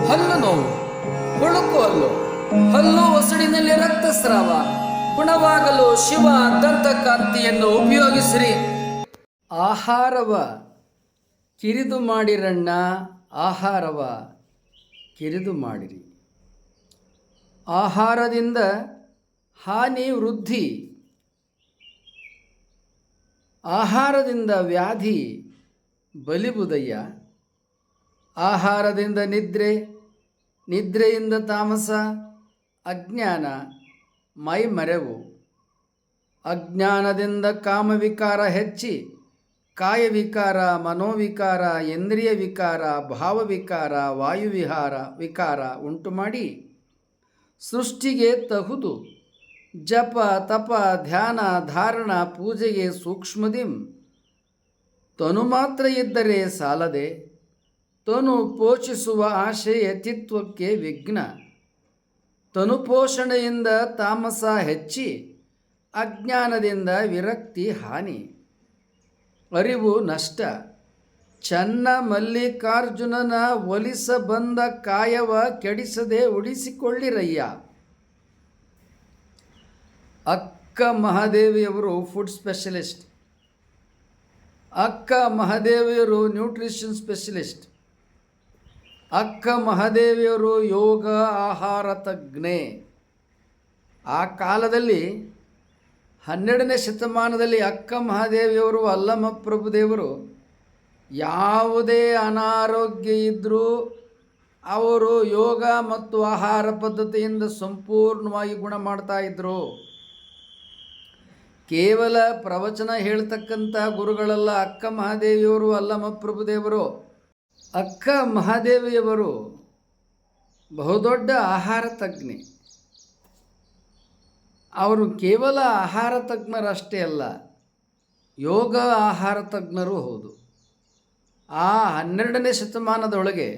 ಹಲ್ಲು ನೋವು, ಹುಳುಕು ಹಲ್ಲು ಒಸಡಿನಲ್ಲಿ ರಕ್ತಸ್ರಾವ ಗುಣವಾಗಲು ಶಿವ ದಂತಕಾಂತಿಯನ್ನು ಉಪಯೋಗಿಸಿರಿ. ಆಹಾರವ ಕಿರಿದು ಮಾಡಿರಣ್ಣ, ಆಹಾರವ ಕಿರಿದು ಮಾಡಿರಿ. ಆಹಾರದಿಂದ ಹಾನಿ ವೃದ್ಧಿ, ಆಹಾರದಿಂದ ವ್ಯಾಧಿ ಬಲಿಬುದಯ್ಯ. ಆಹಾರದಿಂದ ನಿದ್ರೆ, ನಿದ್ರೆಯಿಂದ ತಾಮಸ, ಅಜ್ಞಾನ ಮೈಮರೆವು. ಅಜ್ಞಾನದಿಂದ ಕಾಮವಿಕಾರ ಹೆಚ್ಚಿ ಕಾಯವಿಕಾರ, ಮನೋವಿಕಾರ, ಇಂದ್ರಿಯ ವಿಕಾರ, ಭಾವವಿಕಾರ, ವಿಕಾರ ಉಂಟು ಮಾಡಿ ಸೃಷ್ಟಿಗೆ ತಹುದು ಜಪ ತಪ ಧ್ಯಾನ ಧಾರಣ ಪೂಜೆಗೆ ಸೂಕ್ಷ್ಮದಿಂ. ತನು ಮಾತ್ರ ಇದ್ದರೆ ಸಾಲದೆ, ತನು ಪೋಷಿಸುವ ಆಶೆ ಯತಿತ್ವಕ್ಕೆ ವಿಘ್ನ. ತನು ಪೋಷಣೆಯಿಂದ ತಾಮಸ ಹೆಚ್ಚಿ ಅಜ್ಞಾನದಿಂದ ವಿರಕ್ತಿ ಹಾನಿ. ಅರಿವು ನಷ್ಟ. ಚನ್ನ ಮಲ್ಲಿಕಾರ್ಜುನನ ಒಲಿಸ ಬಂದ ಕಾಯವ ಕೆಡಿಸದೆ ಉಳಿಸಿಕೊಳ್ಳಿರಯ್ಯ. ಅಕ್ಕ ಮಹಾದೇವಿಯವರು ಫುಡ್ ಸ್ಪೆಷಲಿಸ್ಟ್, ಅಕ್ಕ ಮಹಾದೇವಿಯವರು ನ್ಯೂಟ್ರಿಷನ್ ಸ್ಪೆಷಲಿಸ್ಟ್, ಅಕ್ಕ ಮಹಾದೇವಿಯವರು ಯೋಗ ಆಹಾರ ತಜ್ಞೆ. ಆ ಕಾಲದಲ್ಲಿ 12ನೇ ಶತಮಾನದಲ್ಲಿ ಅಕ್ಕ ಮಹಾದೇವಿಯವರು, ಅಲ್ಲಮ ಪ್ರಭುದೇವರು ಯಾವುದೇ ಅನಾರೋಗ್ಯ ಇದ್ದರೂ ಅವರು ಯೋಗ ಮತ್ತು ಆಹಾರ ಪದ್ಧತಿಯಿಂದ ಸಂಪೂರ್ಣವಾಗಿ ಗುಣ ಮಾಡ್ತಾ ಇದ್ದರು. ಕೇವಲ ಪ್ರವಚನ ಹೇಳ್ತಕ್ಕಂಥ ಗುರುಗಳಲ್ಲ ಅಕ್ಕ ಮಹಾದೇವಿಯವರು, ಅಲ್ಲಮ ಪ್ರಭುದೇವರು. ಅಕ್ಕ ಮಹಾದೇವಿಯವರು ಬಹುದೊಡ್ಡ ಆಹಾರ ತಜ್ಞೆ. ಅವರು ಕೇವಲ ಆಹಾರ ತಜ್ಞರಷ್ಟೇ ಅಲ್ಲ, ಯೋಗ ಆಹಾರ ತಜ್ಞರೂ ಹೌದು. ಆ 12ನೇ ಶತಮಾನದೊಳಗೆ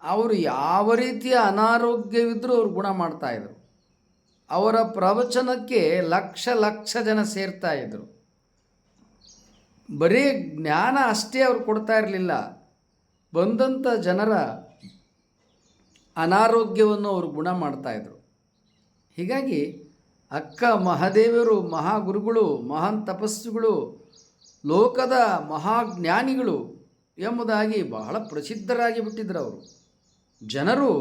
ಅವರು ಯಾವ ರೀತಿಯ ಅನಾರೋಗ್ಯವಿದ್ದರೂ ಅವರು ಗುಣ ಮಾಡ್ತಾಯಿದ್ರು. ಅವರ ಪ್ರವಚನಕ್ಕೆ ಲಕ್ಷ ಲಕ್ಷ ಜನ ಸೇರ್ತಾಯಿದ್ರು. ಬರೀ ಜ್ಞಾನ ಅಷ್ಟೇ ಅವರು ಕೊಡ್ತಾ ಇರಲಿಲ್ಲ, ಬಂದಂಥ ಜನರ ಅನಾರೋಗ್ಯವನ್ನು ಅವರು ಗುಣ ಮಾಡ್ತಾಯಿದ್ರು. ಹೀಗಾಗಿ ಅಕ್ಕ ಮಹಾದೇವಿಯರು ಮಹಾಗುರುಗಳು, ಮಹಾನ್ ತಪಸ್ಸುಗಳು, ಲೋಕದ ಮಹಾಜ್ಞಾನಿಗಳು ಎಂಬುದಾಗಿ ಬಹಳ ಪ್ರಸಿದ್ಧರಾಗಿ ಬಿಟ್ಟಿದ್ದರು ಅವರು. ಜನರು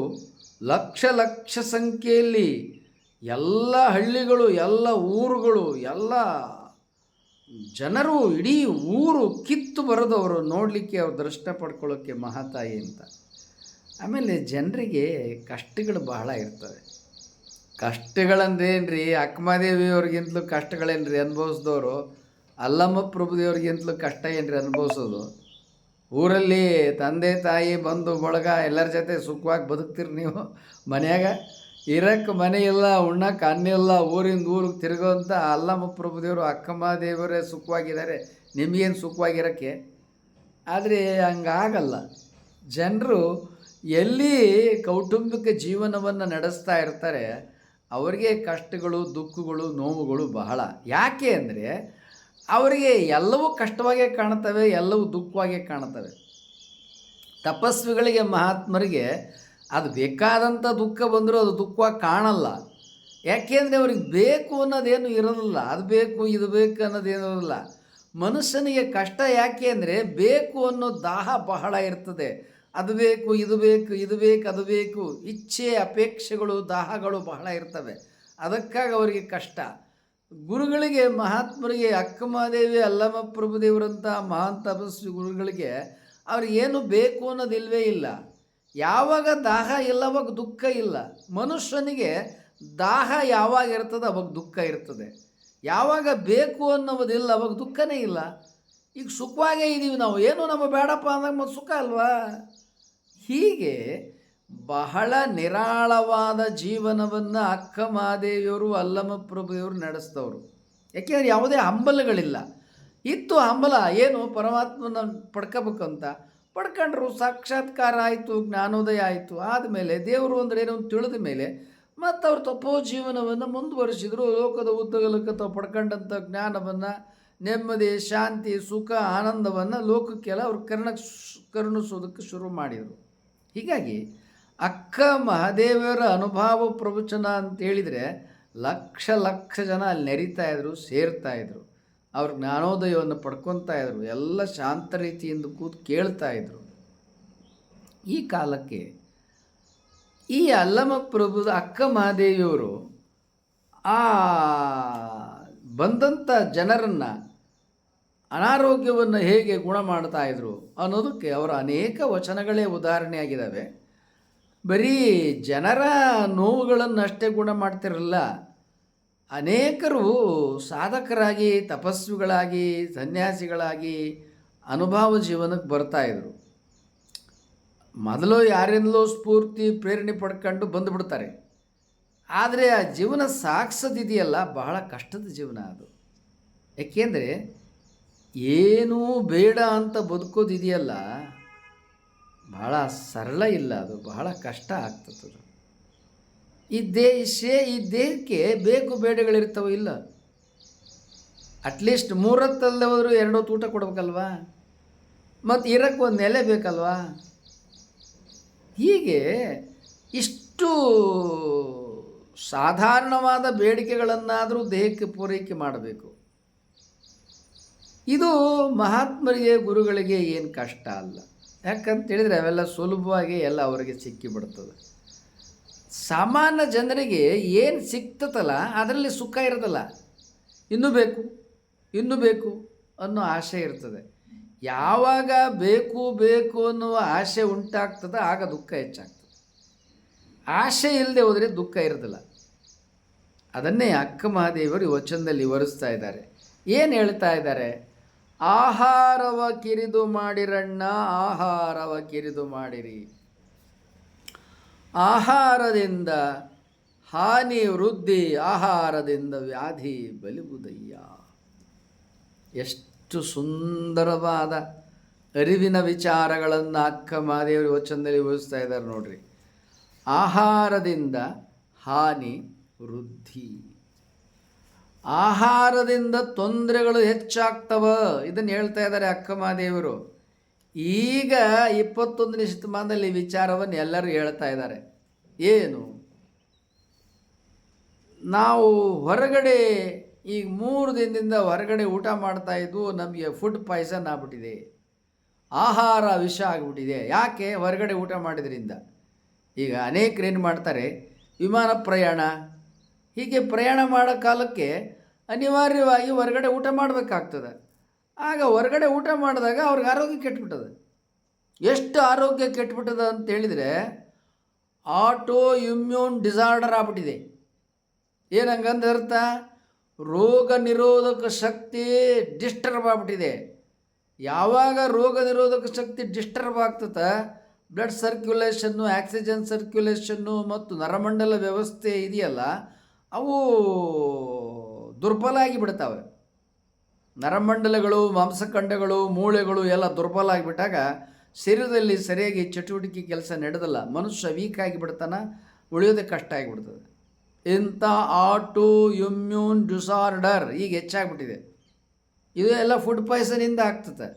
ಲಕ್ಷ ಲಕ್ಷ ಸಂಖ್ಯೆಯಲ್ಲಿ ಎಲ್ಲ ಹಳ್ಳಿಗಳು, ಎಲ್ಲ ಊರುಗಳು, ಎಲ್ಲ ಜನರು, ಇಡೀ ಊರು ಕಿತ್ತು ಬರೋದು ಅವರು ನೋಡಲಿಕ್ಕೆ, ಅವ್ರು ದೃಷ್ಟ ಪಡ್ಕೊಳ್ಳೋಕ್ಕೆ ಮಹಾತಾಯಿ ಅಂತ. ಆಮೇಲೆ ಜನರಿಗೆ ಕಷ್ಟಗಳು ಬಹಳ ಇರ್ತವೆ. ಕಷ್ಟಗಳಂದ್ರೇನು ರೀ, ಅಕ್ಕಮಹಾದೇವಿಯವ್ರಿಗಿಂತಲೂ ಕಷ್ಟಗಳೇನು ರೀ ಅನುಭವಿಸಿದವರು, ಅಲ್ಲಮ್ಮ ಪ್ರಭುದೇವ್ರಿಗಿಂತಲೂ ಕಷ್ಟ ಏನು ರೀ ಅನುಭವಿಸೋದು. ಊರಲ್ಲಿ ತಂದೆ ತಾಯಿ ಬಂಧು ಬಳಗ ಎಲ್ಲರ ಜೊತೆ ಸುಖವಾಗಿ ಬದುಕ್ತೀರಿ ನೀವು. ಮನೆಯಾಗ ಇರಕ್ಕೆ ಮನೆ ಇಲ್ಲ, ಉಣ್ಣಕ್ಕೆ ಅನ್ನ ಇಲ್ಲ, ಊರಿಂದ ಊರಿಗೆ ತಿರುಗೋಂಥ ಅಲ್ಲಮ್ಮ ಪ್ರಭುದೇವರು ಅಕ್ಕಮಹಾದೇವರೇ ಸುಖವಾಗಿದ್ದಾರೆ, ನಿಮಗೇನು ಸುಖವಾಗಿರೋಕ್ಕೆ. ಆದರೆ ಹಂಗಾಗಲ್ಲ. ಜನರು ಎಲ್ಲಿ ಕೌಟುಂಬಿಕ ಜೀವನವನ್ನು ನಡೆಸ್ತಾ ಇರ್ತಾರೆ ಅವರಿಗೆ ಕಷ್ಟಗಳು, ದುಃಖಗಳು, ನೋವುಗಳು ಬಹಳ. ಯಾಕೆ ಅಂದರೆ ಅವರಿಗೆ ಎಲ್ಲವೂ ಕಷ್ಟವಾಗೇ ಕಾಣ್ತವೆ, ಎಲ್ಲವೂ ದುಃಖವಾಗೇ ಕಾಣ್ತವೆ. ತಪಸ್ವಿಗಳಿಗೆ, ಮಹಾತ್ಮರಿಗೆ ಅದು ಬೇಕಾದಂಥ ದುಃಖ ಬಂದರೂ ಅದು ದುಃಖವಾಗಿ ಕಾಣಲ್ಲ. ಯಾಕೆಂದರೆ ಅವ್ರಿಗೆ ಬೇಕು ಅನ್ನೋದೇನು ಇರೋದಿಲ್ಲ, ಅದು ಬೇಕು ಇದು ಬೇಕು ಅನ್ನೋದೇನು ಇರೋದಿಲ್ಲ. ಮನುಷ್ಯನಿಗೆ ಕಷ್ಟ ಯಾಕೆ ಅಂದರೆ ಬೇಕು ಅನ್ನೋ ದಾಹ ಬಹಳ ಇರ್ತದೆ. ಅದು ಬೇಕು ಇದು ಬೇಕು ಇದು ಬೇಕು ಅದು ಬೇಕು, ಇಚ್ಛೆ ಅಪೇಕ್ಷೆಗಳು ದಾಹಗಳು ಬಹಳ ಇರ್ತವೆ. ಅದಕ್ಕಾಗಿ ಅವರಿಗೆ ಕಷ್ಟ. ಗುರುಗಳಿಗೆ, ಮಹಾತ್ಮರಿಗೆ, ಅಕ್ಕಮಹಾದೇವಿ, ಅಲ್ಲಮ ಪ್ರಭುದೇವರಂಥ ಮಹಾನ್ ತಪಸ್ವಿ ಗುರುಗಳಿಗೆ ಅವ್ರಿಗೇನು ಬೇಕು ಅನ್ನೋದಿಲ್ವೇ ಇಲ್ಲ. ಯಾವಾಗ ದಾಹ ಇಲ್ಲ ಅವಾಗ ದುಃಖ ಇಲ್ಲ. ಮನುಷ್ಯನಿಗೆ ದಾಹ ಯಾವಾಗ ಇರ್ತದೆ ಅವಾಗ ದುಃಖ ಇರ್ತದೆ. ಯಾವಾಗ ಬೇಕು ಅನ್ನೋದಿಲ್ಲ ಅವಾಗ ದುಃಖನೇ ಇಲ್ಲ. ಈಗ ಸುಖವಾಗೇ ಇದ್ದೀವಿ ನಾವು, ಏನು ನಮ್ಮ ಬೇಡಪ್ಪ ಅಂದಾಗ ಮತ್ತು ಸುಖ ಅಲ್ವಾ. ಹೀಗೆ ಬಹಳ ನಿರಾಳವಾದ ಜೀವನವನ್ನು ಅಕ್ಕ ಮಹಾದೇವಿಯವರು, ಅಲ್ಲಮ ಪ್ರಭುದೇವರು ನಡೆಸ್ತವರು. ಯಾಕೆಂದರೆ ಯಾವುದೇ ಹಂಬಲಗಳಿಲ್ಲ. ಇತ್ತು ಹಂಬಲ, ಏನು ಪರಮಾತ್ಮನ ಪಡ್ಕೋಬೇಕಂತ ಪಡ್ಕೊಂಡ್ರು, ಸಾಕ್ಷಾತ್ಕಾರ ಆಯಿತು, ಜ್ಞಾನೋದಯ ಆಯಿತು. ಆದಮೇಲೆ ದೇವರು ಅಂದರೆ ಏನೋ ತಿಳಿದ ಮೇಲೆ ಮತ್ತು ಅವ್ರು ತಪೋ ಜೀವನವನ್ನು ಮುಂದುವರಿಸಿದ್ರು. ಲೋಕದ ಉದ್ದಗಲಕ್ಕೆ ತಾವು ಪಡ್ಕೊಂಡಂಥ ಜ್ಞಾನವನ್ನು, ನೆಮ್ಮದಿ, ಶಾಂತಿ, ಸುಖ, ಆನಂದವನ್ನು ಲೋಕಕ್ಕೆಲ್ಲ ಅವ್ರು ಕರುಣಿಸೋದಕ್ಕೆ ಶುರು ಮಾಡಿದರು. ಹೀಗಾಗಿ ಅಕ್ಕ ಮಹಾದೇವರ ಅನುಭವ ಪ್ರವಚನ ಅಂತೇಳಿದರೆ ಲಕ್ಷ ಲಕ್ಷ ಜನ ಅಲ್ಲಿ ನೆರಿತಾ ಇದ್ರು, ಸೇರ್ತಾ ಇದ್ರು, ಅವ್ರ ಜ್ಞಾನೋದಯವನ್ನು ಪಡ್ಕೊತಾ ಇದ್ರು, ಎಲ್ಲ ಶಾಂತ ರೀತಿಯಿಂದ ಕೂತು ಕೇಳ್ತಾ ಇದ್ರು. ಈ ಕಾಲಕ್ಕೆ ಈ ಅಲ್ಲಮ ಪ್ರಭುದ ಅಕ್ಕ ಮಹಾದೇವಿಯವರು ಆ ಬಂದಂಥ ಜನರನ್ನು ಅನಾರೋಗ್ಯವನ್ನು ಹೇಗೆ ಗುಣ ಮಾಡ್ತಾ ಇದ್ರು ಅನ್ನೋದಕ್ಕೆ ಅವರ ಅನೇಕ ವಚನಗಳೇ ಉದಾಹರಣೆಯಾಗಿದ್ದಾವೆ. ಬರೀ ಜನರ ನೋವುಗಳನ್ನಷ್ಟೇ ಗುಣ ಮಾಡ್ತಿರಲಿಲ್ಲ, ಅನೇಕರು ಸಾಧಕರಾಗಿ, ತಪಸ್ವಿಗಳಾಗಿ, ಸನ್ಯಾಸಿಗಳಾಗಿ ಅನುಭವ ಜೀವನಕ್ಕೆ ಬರ್ತಾಯಿದ್ರು. ಮೊದಲು ಯಾರಿಂದಲೋ ಸ್ಫೂರ್ತಿ ಪ್ರೇರಣೆ ಪಡ್ಕೊಂಡು ಬಂದುಬಿಡ್ತಾರೆ. ಆದರೆ ಆ ಜೀವನ ಸಾಗಿಸೋದಿದೆಯಲ್ಲ, ಬಹಳ ಕಷ್ಟದ ಜೀವನ ಅದು. ಏಕೆಂದರೆ ಏನೂ ಬೇಡ ಅಂತ ಬದುಕೋದಿದೆಯಲ್ಲ, ಬಹಳ ಸರಳ ಇಲ್ಲ, ಅದು ಬಹಳ ಕಷ್ಟ ಆಗ್ತದೆ. ಈ ದೇಹಕ್ಕೆ ಬೇಕು ಬೇಡಗಳಿರ್ತವೆ ಇಲ್ಲ, ಅಟ್ಲೀಸ್ಟ್ 3 ಹೊತ್ತಲ್ಲದೆ ಹೋದರೂ 2 ಹೊತ್ತು ಊಟ ಕೊಡ್ಬೇಕಲ್ವಾ, ಮತ್ತು ಇರೋಕ್ಕೆ ಒಂದು ನೆಲೆ ಬೇಕಲ್ವಾ. ಹೀಗೆ ಇಷ್ಟು ಸಾಧಾರಣವಾದ ಬೇಡಿಕೆಗಳನ್ನಾದರೂ ದೇಹಕ್ಕೆ ಪೂರೈಕೆ ಮಾಡಬೇಕು. ಇದು ಮಹಾತ್ಮರಿಗೆ, ಗುರುಗಳಿಗೆ ಏನು ಕಷ್ಟ ಅಲ್ಲ. ಯಾಕಂತೇಳಿದರೆ ಅವೆಲ್ಲ ಸುಲಭವಾಗಿ ಎಲ್ಲ ಅವರಿಗೆ ಸಿಕ್ಕಿಬಿಡ್ತದೆ. ಸಾಮಾನ್ಯ ಜನರಿಗೆ ಏನು ಸಿಗ್ತದಲ್ಲ ಅದರಲ್ಲಿ ಸುಖ ಇರೋದಲ್ಲ, ಇನ್ನೂ ಬೇಕು ಇನ್ನೂ ಬೇಕು ಅನ್ನೋ ಆಸೆ ಇರ್ತದೆ. ಯಾವಾಗ ಬೇಕು ಬೇಕು ಅನ್ನುವ ಆಸೆ ಉಂಟಾಗ್ತದೆ ಆಗ ದುಃಖ ಹೆಚ್ಚಾಗ್ತದೆ. ಆಸೆ ಇಲ್ಲದೆ ಹೋದರೆ ದುಃಖ ಇರೋದಿಲ್ಲ. ಅದನ್ನೇ ಅಕ್ಕ ಮಹಾದೇವರು ಈ ವಚನದಲ್ಲಿ ವಿವರಿಸ್ತಾ ಇದ್ದಾರೆ. ಏನು ಹೇಳ್ತಾ ಇದ್ದಾರೆ? ಆಹಾರವ ಕಿರಿದು ಮಾಡಿರಣ್ಣ, ಆಹಾರವ ಕಿರಿದು ಮಾಡಿರಿ. ಆಹಾರದಿಂದ ಹಾನಿ ವೃದ್ಧಿ, ಆಹಾರದಿಂದ ವ್ಯಾಧಿ ಬಲಿಬುದಯ್ಯ. ಎಷ್ಟು ಸುಂದರವಾದ ಅರಿವಿನ ವಿಚಾರಗಳನ್ನು ಅಕ್ಕ ಮಹಾದೇವರು ವಚನದಲ್ಲಿ ವಿವರಿಸ್ತಾ ಇದ್ದಾರೆ ನೋಡ್ರಿ. ಆಹಾರದಿಂದ ಹಾನಿ ವೃದ್ಧಿ, ಆಹಾರದಿಂದ ತೊಂದರೆಗಳು ಹೆಚ್ಚಾಗ್ತವ, ಇದನ್ನು ಹೇಳ್ತಾ ಇದ್ದಾರೆ ಅಕ್ಕ ಮಹಾದೇವರು. ಈಗ 21ನೇ ಶತಮಾನದಲ್ಲಿ ವಿಚಾರವನ್ನು ಎಲ್ಲರೂ ಹೇಳ್ತಾ ಇದ್ದಾರೆ. ಏನು? ನಾವು ಹೊರಗಡೆ ಈಗ 3 ದಿನದಿಂದ ಹೊರಗಡೆ ಊಟ ಮಾಡ್ತಾಯಿದ್ದು, ನಮಗೆ ಫುಡ್ ಪಾಯ್ಸನ್ ಆಗ್ಬಿಟ್ಟಿದೆ, ಆಹಾರ ವಿಷ ಆಗಿಬಿಟ್ಟಿದೆ. ಯಾಕೆ? ಹೊರಗಡೆ ಊಟ ಮಾಡಿದ್ರಿಂದ. ಈಗ ಅನೇಕರು ಏನು ಮಾಡ್ತಾರೆ, ವಿಮಾನ ಪ್ರಯಾಣ ಹೀಗೆ ಪ್ರಯಾಣ ಮಾಡೋ ಕಾಲಕ್ಕೆ ಅನಿವಾರ್ಯವಾಗಿ ಹೊರಗಡೆ ಊಟ ಮಾಡಬೇಕಾಗ್ತದೆ. ಆಗ ಹೊರಗಡೆ ಊಟ ಮಾಡಿದಾಗ ಅವ್ರಿಗೆ ಆರೋಗ್ಯ ಕೆಟ್ಬಿಟ್ಟದೆ. ಎಷ್ಟು ಆರೋಗ್ಯ ಕೆಟ್ಬಿಟ್ಟದ ಅಂತೇಳಿದರೆ ಆಟೋ ಇಮ್ಯೂನ್ ಡಿಸಾರ್ಡರ್ ಆಗ್ಬಿಟ್ಟಿದೆ. ಏನಂಗಂದ್ರೆ ಅರ್ಥ, ರೋಗ ನಿರೋಧಕ ಶಕ್ತಿ ಡಿಸ್ಟರ್ಬ್ ಆಗ್ಬಿಟ್ಟಿದೆ. ಯಾವಾಗ ರೋಗ ನಿರೋಧಕ ಶಕ್ತಿ ಡಿಸ್ಟರ್ಬ್ ಆಗ್ತದೆ, ಬ್ಲಡ್ ಸರ್ಕ್ಯುಲೇಷನ್ನು, ಆಕ್ಸಿಜನ್ ಸರ್ಕ್ಯುಲೇಷನ್ನು ಮತ್ತು ನರಮಂಡಲ ವ್ಯವಸ್ಥೆ ಇದೆಯಲ್ಲ, ಅವು ದುರ್ಬಲ ಆಗಿಬಿಡ್ತಾವೆ. ನರಮಂಡಲಗಳು, ಮಾಂಸಖಂಡಗಳು, ಮೂಳೆಗಳು ಎಲ್ಲ ದುರ್ಬಲ ಆಗಿಬಿಟ್ಟಾಗ ಶರೀರದಲ್ಲಿ ಸರಿಯಾಗಿ ಚಟುವಟಿಕೆ ಕೆಲಸ ನಡೆದಲ್ಲ, ಮನುಷ್ಯ ವೀಕ್ ಆಗಿಬಿಡ್ತಾನೆ, ಉಳಿಯೋದೇ ಕಷ್ಟ ಆಗಿಬಿಡ್ತದೆ. ಇಂಥ ಆಟೋ ಇಮ್ಯೂನ್ ಡಿಸಾರ್ಡರ್ ಈಗ ಹೆಚ್ಚಾಗ್ಬಿಟ್ಟಿದೆ. ಇದು ಎಲ್ಲ ಫುಡ್ ಪಾಯ್ಸನಿಂದ ಆಗ್ತದೆ.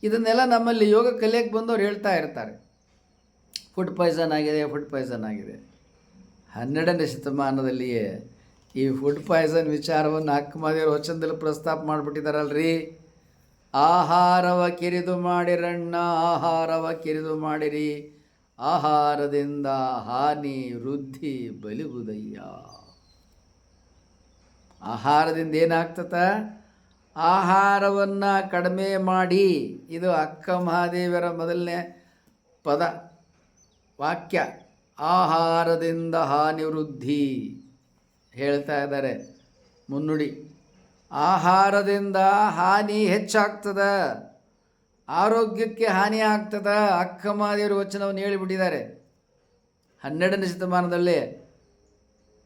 ಇದನ್ನೆಲ್ಲ ನಮ್ಮಲ್ಲಿ ಯೋಗ ಕಲಿಯಕ್ಕೆ ಬಂದವರು ಹೇಳ್ತಾ ಇರ್ತಾರೆ, ಫುಡ್ ಪಾಯ್ಸನ್ ಆಗಿದೆ, ಫುಡ್ ಪಾಯ್ಸನ್ ಆಗಿದೆ. 12ನೇ ಶತಮಾನದಲ್ಲಿಯೇ ಈ ಫುಡ್ ಪಾಯ್ಸನ್ ವಿಚಾರವನ್ನು ಅಕ್ಕ ಮಹಾದೇವರು ವಚನದಲ್ಲಿ ಪ್ರಸ್ತಾಪ ಮಾಡಿಬಿಟ್ಟಿದ್ದಾರಲ್ರಿ. ಆಹಾರವ ಕಿರಿದು ಮಾಡಿರಣ್ಣ, ಆಹಾರವ ಕಿರಿದು ಮಾಡಿರಿ, ಆಹಾರದಿಂದ ಹಾನಿ ವೃದ್ಧಿ ಬಲಿಬುದಯ್ಯ. ಆಹಾರದಿಂದ ಏನಾಗ್ತದ? ಆಹಾರವನ್ನು ಕಡಿಮೆ ಮಾಡಿ. ಇದು ಅಕ್ಕ ಮಹಾದೇವರ ಮೊದಲನೇ ಪದ ವಾಕ್ಯ. ಆಹಾರದಿಂದ ಹಾನಿ ವೃದ್ಧಿ ಹೇಳ್ತಾ ಇದ್ದಾರೆ ಮುನ್ನುಡಿ. ಆಹಾರದಿಂದ ಹಾನಿ ಹೆಚ್ಚಾಗ್ತದ, ಆರೋಗ್ಯಕ್ಕೆ ಹಾನಿ ಆಗ್ತದ. ಅಕ್ಕ ಮಹಾದೇವರು ವಚನವನ್ನು ಹೇಳಿಬಿಟ್ಟಿದ್ದಾರೆ. 12ನೇ ಶತಮಾನದಲ್ಲಿ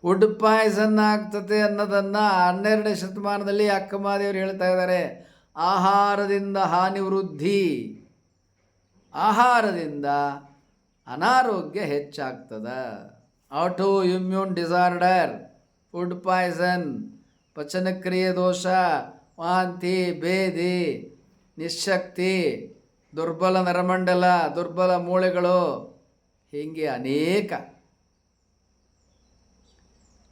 ಫುಡ್ ಪಾಯ್ಸನ್ ಆಗ್ತದೆ ಅನ್ನೋದನ್ನು 12ನೇ ಶತಮಾನದಲ್ಲಿ ಅಕ್ಕ ಮಹಾದೇವರು ಹೇಳ್ತಾ ಇದ್ದಾರೆ. ಆಹಾರದಿಂದ ಹಾನಿ ವೃದ್ಧಿ, ಆಹಾರದಿಂದ ಅನಾರೋಗ್ಯ ಹೆಚ್ಚಾಗ್ತದ. Auto immune disorder, food poison, ಪಚನಕ್ರಿಯೆ ದೋಷ, ವಾಂತಿ, ಭೇದಿ, ನಿಶಕ್ತಿ, ದುರ್ಬಲ ನರಮಂಡಲ, ದುರ್ಬಲ ಮೂಳೆಗಳು, ಹೀಗೆ ಅನೇಕ.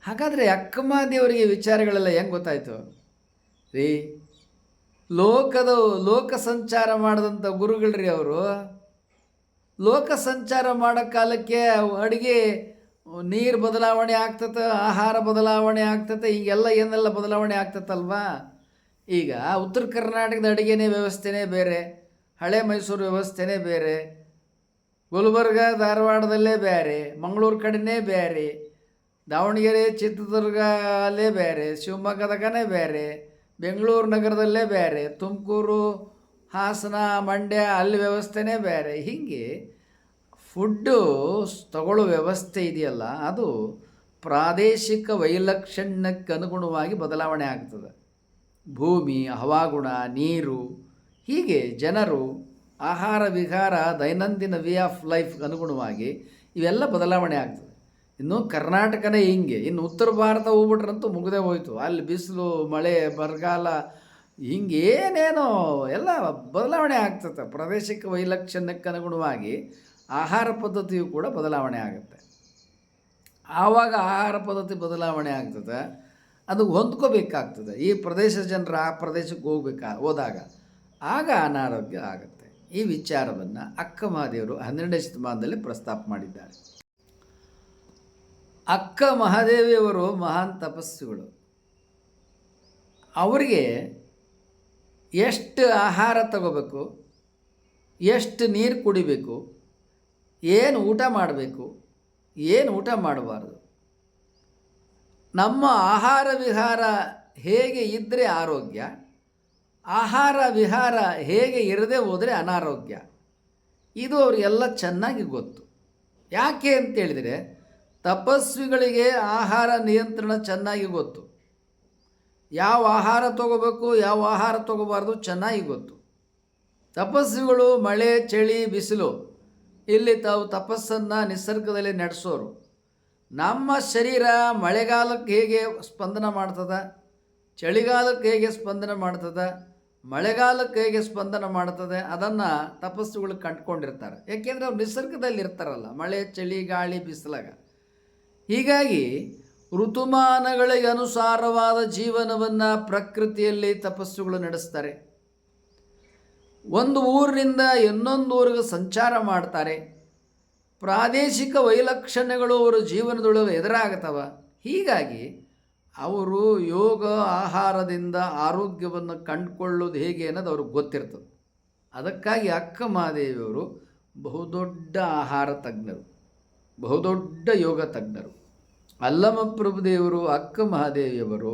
ಹಾಗಾದರೆ ಅಕ್ಕಮಹಾದೇವರಿಗೆ ವಿಚಾರಗಳೆಲ್ಲ ಹೆಂಗೆ ಗೊತ್ತಾಯಿತು ರೀ? ಲೋಕ ಸಂಚಾರ ಮಾಡಿದಂಥ ಗುರುಗಳ್ರಿ ಅವರು. ಲೋಕ ಸಂಚಾರ ಮಾಡೋ ಕಾಲಕ್ಕೆ ಅಡುಗೆ ನೀರು ಬದಲಾವಣೆ ಆಗ್ತದೆ, ಆಹಾರ ಬದಲಾವಣೆ ಆಗ್ತದೆ, ಹೀಗೆಲ್ಲ ಏನೆಲ್ಲ ಬದಲಾವಣೆ ಆಗ್ತದಲ್ವಾ. ಈಗ ಉತ್ತರ ಕರ್ನಾಟಕದ ಅಡುಗೆನೇ ವ್ಯವಸ್ಥೆನೇ ಬೇರೆ, ಹಳೆ ಮೈಸೂರು ವ್ಯವಸ್ಥೆನೇ ಬೇರೆ, ಗುಲ್ಬರ್ಗ ಧಾರವಾಡದಲ್ಲೇ ಬೇರೆ, ಮಂಗಳೂರು ಕಡೆನೇ ಬೇರೆ, ದಾವಣಗೆರೆ ಚಿತ್ರದುರ್ಗ ಅಲ್ಲೇ ಬೇರೆ, ಶಿವಮೊಗ್ಗದಾಗನೇ ಬೇರೆ, ಬೆಂಗಳೂರು ನಗರದಲ್ಲೇ ಬೇರೆ, ತುಮಕೂರು ಹಾಸನ ಮಂಡ್ಯ ಅಲ್ಲಿ ವ್ಯವಸ್ಥೆನೇ ಬೇರೆ. ಹೀಗೆ ಫುಡ್ಡು ತಗೊಳ್ಳೋ ವ್ಯವಸ್ಥೆ ಇದೆಯಲ್ಲ, ಅದು ಪ್ರಾದೇಶಿಕ ವೈಲಕ್ಷಣ್ಯಕ್ಕೆ ಅನುಗುಣವಾಗಿ ಬದಲಾವಣೆ ಆಗ್ತದೆ. ಭೂಮಿ, ಹವಾಗುಣ, ನೀರು, ಹೀಗೆ ಜನರು, ಆಹಾರ ವಿಹಾರ, ದೈನಂದಿನ ವೇ ಆಫ್ ಲೈಫ್ಗೆ ಅನುಗುಣವಾಗಿ ಇವೆಲ್ಲ ಬದಲಾವಣೆ ಆಗ್ತದೆ. ಇನ್ನು ಕರ್ನಾಟಕನೇ ಹಿಂಗೆ. ಇನ್ನು ಉತ್ತರ ಭಾರತ ಹೋಗ್ಬಿಟ್ರಂತೂ ಮುಗದೇ ಹೋಯ್ತು. ಅಲ್ಲಿ ಬಿಸಿಲು, ಮಳೆ, ಬರಗಾಲ, ಹಿಂಗೇನೇನೋ ಎಲ್ಲ ಬದಲಾವಣೆ ಆಗ್ತದೆ. ಪ್ರಾದೇಶಿಕ ವೈಲಕ್ಷಣ್ಯಕ್ಕೆ ಅನುಗುಣವಾಗಿ ಆಹಾರ ಪದ್ಧತಿಯು ಕೂಡ ಬದಲಾವಣೆ ಆಗುತ್ತೆ. ಆವಾಗ ಆಹಾರ ಪದ್ಧತಿ ಬದಲಾವಣೆ ಆಗ್ತದೆ, ಅದು ಹೊಂದ್ಕೋಬೇಕಾಗ್ತದೆ. ಈ ಪ್ರದೇಶದ ಜನರು ಆ ಪ್ರದೇಶಕ್ಕೆ ಹೋದಾಗ ಆಗ ಅನಾರೋಗ್ಯ ಆಗುತ್ತೆ. ಈ ವಿಚಾರವನ್ನು ಅಕ್ಕಮಹಾದೇವರು 12ನೇ ಶತಮಾನದಲ್ಲಿ ಪ್ರಸ್ತಾಪ ಮಾಡಿದ್ದಾರೆ. ಅಕ್ಕ ಮಹಾದೇವಿಯವರು ಮಹಾನ್ ತಪಸ್ವಿಗಳು. ಅವರಿಗೆ ಎಷ್ಟು ಆಹಾರ ತಗೋಬೇಕು, ಎಷ್ಟು ನೀರು ಕುಡಿಬೇಕು, ಏನು ಊಟ ಮಾಡಬೇಕು, ಏನು ಊಟ ಮಾಡಬಾರ್ದು, ನಮ್ಮ ಆಹಾರ ವಿಹಾರ ಹೇಗೆ ಇದ್ದರೆ ಆರೋಗ್ಯ, ಆಹಾರ ವಿಹಾರ ಹೇಗೆ ಇರದೇ ಹೋದರೆ ಅನಾರೋಗ್ಯ, ಇದು ಅವರಿಗೆಲ್ಲ ಚೆನ್ನಾಗಿ ಗೊತ್ತು. ಯಾಕೆ ಅಂತೇಳಿದರೆ ತಪಸ್ವಿಗಳಿಗೆ ಆಹಾರ ನಿಯಂತ್ರಣ ಚೆನ್ನಾಗಿ ಗೊತ್ತು. ಯಾವ ಆಹಾರ ತಗೋಬೇಕು, ಯಾವ ಆಹಾರ ತಗೋಬಾರ್ದು ಚೆನ್ನಾಗಿ ಗೊತ್ತು. ತಪಸ್ವಿಗಳು ಮಳೆ, ಚಳಿ, ಬಿಸಿಲು ಇಲ್ಲಿ ತಾವು ತಪಸ್ಸನ್ನು ನಿಸರ್ಗದಲ್ಲಿ ನಡೆಸೋರು. ನಮ್ಮ ಶರೀರ ಮಳೆಗಾಲಕ್ಕೆ ಹೇಗೆ ಸ್ಪಂದನ ಮಾಡ್ತದೆ, ಚಳಿಗಾಲಕ್ಕೆ ಹೇಗೆ ಸ್ಪಂದನ ಮಾಡ್ತದೆ, ಮಳೆಗಾಲಕ್ಕೆ ಹೇಗೆ ಸ್ಪಂದನ ಮಾಡ್ತದೆ, ಅದನ್ನು ತಪಸ್ಸುಗಳು ಕಂಡುಕೊಂಡಿರ್ತಾರೆ. ಯಾಕೆಂದರೆ ಅವ್ರು ನಿಸರ್ಗದಲ್ಲಿ ಇರ್ತಾರಲ್ಲ, ಮಳೆ, ಚಳಿ, ಗಾಳಿ, ಬಿಸಿಲಾಗ. ಹೀಗಾಗಿ ಋತುಮಾನಗಳಿಗೆ ಅನುಸಾರವಾದ ಜೀವನವನ್ನು ಪ್ರಕೃತಿಯಲ್ಲಿ ತಪಸ್ಸುಗಳು ನಡೆಸ್ತಾರೆ. ಒಂದು ಊರಿನಿಂದ ಇನ್ನೊಂದು ಊರಿಗೆ ಸಂಚಾರ ಮಾಡ್ತಾರೆ. ಪ್ರಾದೇಶಿಕ ವೈಲಕ್ಷಣ್ಯಗಳು ಅವರ ಜೀವನದೊಳಗೆ ಎದುರಾಗ್ತವ. ಹೀಗಾಗಿ ಅವರು ಯೋಗ ಆಹಾರದಿಂದ ಆರೋಗ್ಯವನ್ನು ಕಂಡುಕೊಳ್ಳೋದು ಹೇಗೆ ಅನ್ನೋದು ಅವ್ರಿಗೆ ಗೊತ್ತಿರ್ತದೆ. ಅದಕ್ಕಾಗಿ ಅಕ್ಕ ಮಹಾದೇವಿಯವರು ಬಹುದೊಡ್ಡ ಆಹಾರ ತಜ್ಞರು, ಬಹುದೊಡ್ಡ ಯೋಗ ತಜ್ಞರು. ಅಲ್ಲಮ ಪ್ರಭುದೇವರು, ಅಕ್ಕ ಮಹಾದೇವಿಯವರು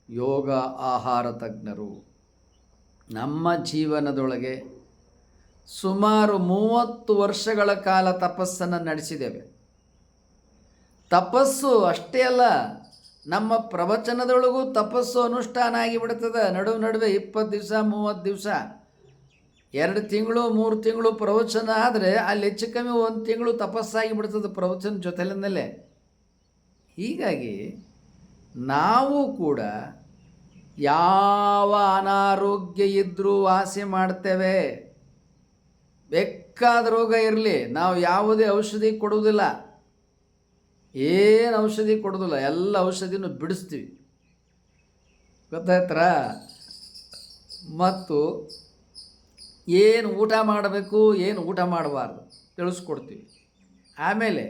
ಯೋಗ ಆಹಾರ ತಜ್ಞರು. ನಮ್ಮ ಜೀವನದೊಳಗೆ ಸುಮಾರು 30 ವರ್ಷಗಳ ಕಾಲ ತಪಸ್ಸನ್ನು ನಡೆಸಿದ್ದೇವೆ. ತಪಸ್ಸು ಅಷ್ಟೇ ಅಲ್ಲ, ನಮ್ಮ ಪ್ರವಚನದೊಳಗೂ ತಪಸ್ಸು ಅನುಷ್ಠಾನ ಆಗಿಬಿಡ್ತದೆ. ನಡುವೆ 20 ದಿವಸ 30 ದಿವಸ, 2 ತಿಂಗಳು 3 ತಿಂಗಳು ಪ್ರವಚನ ಆದರೆ ಅಲ್ಲಿ ಹೆಚ್ಚು ಕಮ್ಮಿ 1 ತಿಂಗಳು ತಪಸ್ಸಾಗಿ ಬಿಡ್ತದೆ ಪ್ರವಚನ ಜೊತೆಲಿಂದಲೇ. ಹೀಗಾಗಿ ನಾವು ಕೂಡ ಯಾವ ಅನಾರೋಗ್ಯ ಇದ್ದರೂ ವಾಸಿ ಮಾಡ್ತೇವೆ. ಬೇಕಾದ ರೋಗ ಇರಲಿ, ನಾವು ಯಾವುದೇ ಔಷಧಿ ಕೊಡುವುದಿಲ್ಲ, ಏನು ಔಷಧಿ ಕೊಡೋದಿಲ್ಲ, ಎಲ್ಲ ಔಷಧಿನೂ ಬಿಡಿಸ್ತೀವಿ. ಗೊತ್ತಾಯ್ತರ? ಮತ್ತು ಏನು ಊಟ ಮಾಡಬೇಕು, ಏನು ಊಟ ಮಾಡಬಾರ್ದು ತಿಳಿಸ್ಕೊಡ್ತೀವಿ. ಆಮೇಲೆ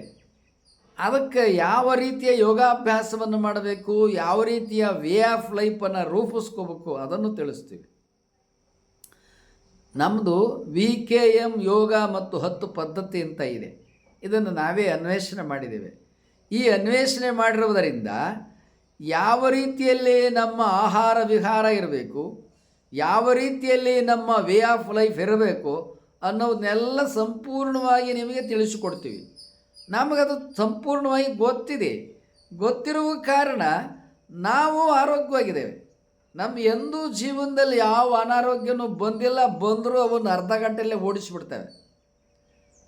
ಅದಕ್ಕೆ ಯಾವ ರೀತಿಯ ಯೋಗಾಭ್ಯಾಸವನ್ನು ಮಾಡಬೇಕು, ಯಾವ ರೀತಿಯ ವೇ ಆಫ್ ಲೈಫನ್ನು ರೂಪಿಸ್ಕೋಬೇಕು ಅದನ್ನು ತಿಳಿಸ್ತೀವಿ. ನಮ್ಮದು VKM ಯೋಗ ಮತ್ತು 10 ಪದ್ಧತಿ ಅಂತ ಇದೆ. ಇದನ್ನು ನಾವೇ ಅನ್ವೇಷಣೆ ಮಾಡಿದ್ದೇವೆ. ಈ ಅನ್ವೇಷಣೆ ಮಾಡಿರುವುದರಿಂದ ಯಾವ ರೀತಿಯಲ್ಲಿ ನಮ್ಮ ಆಹಾರ ವಿಹಾರ ಇರಬೇಕು, ಯಾವ ರೀತಿಯಲ್ಲಿ ನಮ್ಮ ವೇ ಆಫ್ ಲೈಫ್ ಇರಬೇಕು ಅನ್ನೋದನ್ನೆಲ್ಲ ಸಂಪೂರ್ಣವಾಗಿ ನಿಮಗೆ ತಿಳಿಸಿಕೊಡ್ತೀವಿ. ನಮಗದು ಸಂಪೂರ್ಣವಾಗಿ ಗೊತ್ತಿದೆ. ಗೊತ್ತಿರುವ ಕಾರಣ ನಾವು ಆರೋಗ್ಯವಾಗಿದ್ದೇವೆ. ನಮ್ಮ ಎಂದೂ ಜೀವನದಲ್ಲಿ ಯಾವ ಅನಾರೋಗ್ಯನೂ ಬಂದಿಲ್ಲ, ಬಂದರೂ ಅವನ್ನು ಅರ್ಧ ಗಂಟೆಯಲ್ಲೇ ಓಡಿಸಿಬಿಡ್ತೇವೆ.